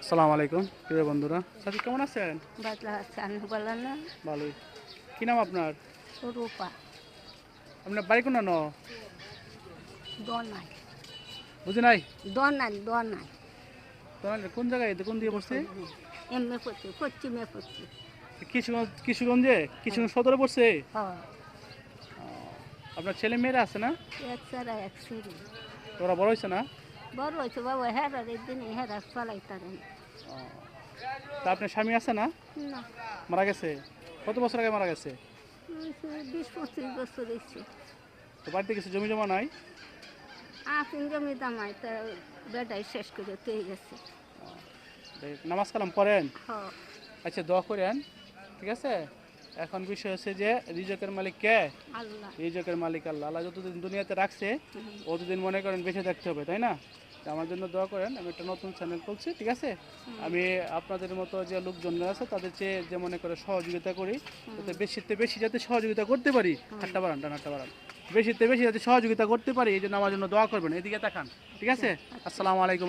আসসালামু আলাইকুম প্রিয় বন্ধুরা, সাথী কেমন আছেন? বাদলা হাসান বলেন না। ভালোই। কি নাম আপনার? রূপা আপনার বাড়ি কোন? দনাই বুঝি নাই। দনাই দনাই তোমার কোন জায়গায় কোন দিয়ে পড়ছে? এমএ পড়ছি পশ্চিমে পড়ছি। কিশোরগঞ্জে, কিশোরগঞ্জ সদরে পড়ছে। হ্যাঁ আপনার ছেলে মেয়েরা আছে না? এক সারা এক সিঁড়ি তোরা বড় হয়েছে না? বড় হয়েছে বাবা হেরার এই দিনে হেরা চালাইতারেন ও, তা আপনার স্বামী আছে না? না। মারা গেছে? কত বছর আগে মারা গেছে? 20-25 বছর হয়েছে। তো বাড়িতে কিছু জমি জমা নাই? আফিন জমি দামাই তা বেটাই শেষ করে পেয়ে গেছে। নামাজ কালাম পড়েন? হ্যাঁ আচ্ছা, দোয়া করেন, ঠিক আছে? এখন বিষয় হচ্ছে যে রিজকের মালিক কে? আল্লাহ। রিজকের মালিক আল্লাহ। আল্লাহ যতদিন দুনিয়াতে রাখছে অতদিন মনে করেন বেঁচে থাকতে হবে, তাই না? তো আমার জন্য দোয়া করেন। আমি একটা নতুন চ্যানেল খুলছি, ঠিক আছে? আমি আপনাদের মতো যে লোকজন আছে তাদের চেয়ে যে মনে করে সহযোগিতা করি, যাতে বেশিতে বেশি যাতে সহযোগিতা করতে পারি। হাতটা বাড়ান, হাতটা বাড়ান। বেশিতে বেশি যাতে সহযোগিতা করতে পারি, এই জন্য আমার জন্য দোয়া করবেন। এদিকে তাকান, ঠিক আছে? আসসালামু আলাইকুম।